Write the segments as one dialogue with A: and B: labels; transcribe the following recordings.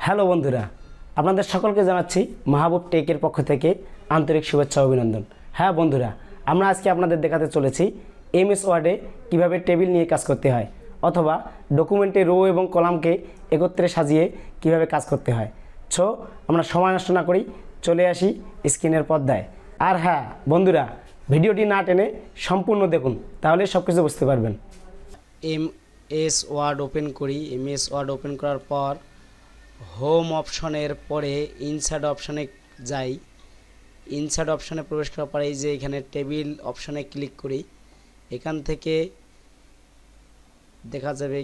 A: Hello বন্ধুরা, আপনাদের সকলকে জানাচ্ছি মাহবুব টেকের পক্ষ থেকে আন্তরিক শুভেচ্ছা অভিনন্দন। হ্যাঁ বন্ধুরা, আমরা আজকে আপনাদের দেখাতে চলেছি এমএস ওয়ার্ডে কীভাবে টেবিল নিয়ে কাজ করতে হয় অথবা ডকুমেন্টে রো এবং কলামকে একত্রে সাজিয়ে কিভাবে কাজ করতে হয়। সো আমরা সময় নষ্ট না করি চলে আসি স্ক্রিনের পর্দায়। আর হ্যাঁ বন্ধুরা, ভিডিওটি না টেনে সম্পূর্ণ দেখুন, তাহলে সব কিছু বুঝতে পারবেন। এমএস ওয়ার্ড ওপেন করি। এমএস ওয়ার্ড ওপেন করার পর হোম অপশনের পরে ইনসার্ট অপশনে যাই। ইনসার্ট অপশনে প্রবেশ করার পরে এই যে এখানে টেবিল অপশনে ক্লিক করি। এখান থেকে দেখা যাবে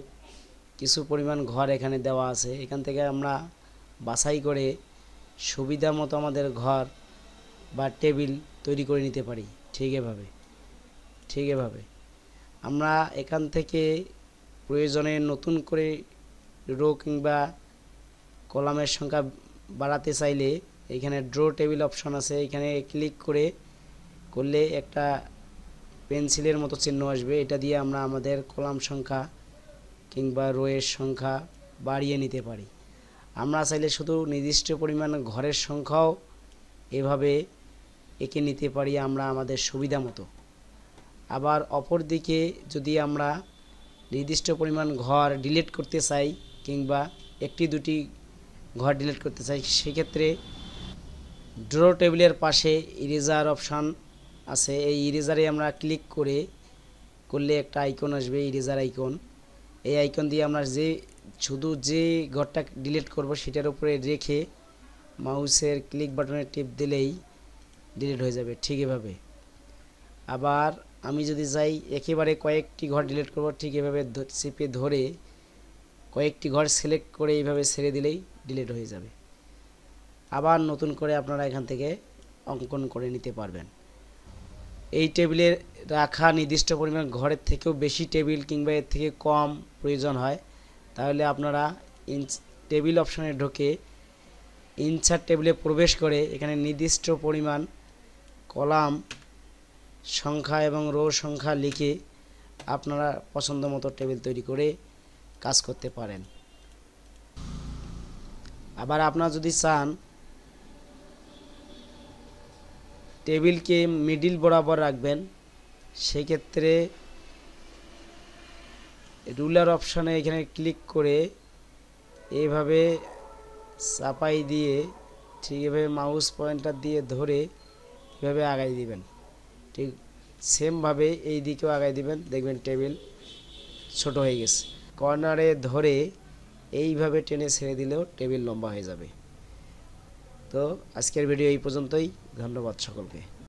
A: কিছু পরিমাণ ঘর এখানে দেওয়া আছে। এখান থেকে আমরা বাছাই করে সুবিধা মতো আমাদের ঘর বা টেবিল তৈরি করে নিতে পারি। ঠিক এভাবে আমরা এখান থেকে প্রয়োজনে নতুন করে রো কিংবা কলামের সংখ্যা বাড়াতে চাইলে এখানে ড্র টেবিল অপশন আছে, এখানে ক্লিক করলে একটা পেন্সিলের মতো চিহ্ন আসবে। এটা দিয়ে আমরা আমাদের কলাম সংখ্যা কিংবা রোয়ের সংখ্যা বাড়িয়ে নিতে পারি। আমরা চাইলে শুধু নির্দিষ্ট পরিমাণ ঘরের সংখ্যাও এভাবে এঁকে নিতে পারি আমরা আমাদের সুবিধা মতো। আবার অপর দিকে যদি আমরা নির্দিষ্ট পরিমাণ ঘর ডিলিট করতে চাই কিংবা একটি দুটি ঘর ডিলিট করতে চাই, সেক্ষেত্রে ড্র টেবিলের পাশে ইরেজার অপশান আছে। এই ইরেজারে আমরা ক্লিক করলে একটা আইকন আসবে, ইরেজার আইকন। এই আইকন দিয়ে আমরা শুধু যে ঘরটা ডিলিট করব সেটার উপরে রেখে মাউসের ক্লিক বাটনে টিপ দিলেই ডিলিট হয়ে যাবে। ঠিক এভাবে আবার আমি যদি চাই একেবারে কয়েকটি ঘর ডিলিট করব, ঠিক এভাবে চেপে ধরে কয়েকটি ঘর সিলেক্ট করে এইভাবে ছেড়ে দিলেই ডিলিট হয়ে যাবে। আবার নতুন করে আপনারা এখান থেকে অঙ্কন করে নিতে পারবেন। এই টেবিলে রাখা নির্দিষ্ট পরিমাণ ঘরের থেকেও বেশি টেবিল কিংবা এর থেকে কম প্রয়োজন হয়, তাহলে আপনারা টেবিল অপশনে ঢুকে ইনসার্ট টেবিলে প্রবেশ করে এখানে নির্দিষ্ট পরিমাণ কলাম সংখ্যা এবং রো সংখ্যা লিখে আপনারা পছন্দ মতো টেবিল তৈরি করে কাজ করতে পারেন। আবার আপনারা যদি চান টেবিলকে মিডিল বরাবর রাখবেন, সেক্ষেত্রে রুলার অপশানে এখানে ক্লিক করে এইভাবে চাপাই দিয়ে ঠিক এভাবে মাউস পয়েন্টার দিয়ে ধরে এভাবে আগাই দিবেন। ঠিক সেমভাবে এই দিকেও আগাই দিবেন, দেখবেন টেবিল ছোট হয়ে গেছে। কর্নারে ধরে এইভাবে টেনে ছেড়ে দিলেও টেবিল লম্বা হয়ে যাবে। তো আজকের ভিডিও এই পর্যন্তই। ধন্যবাদ সকলকে।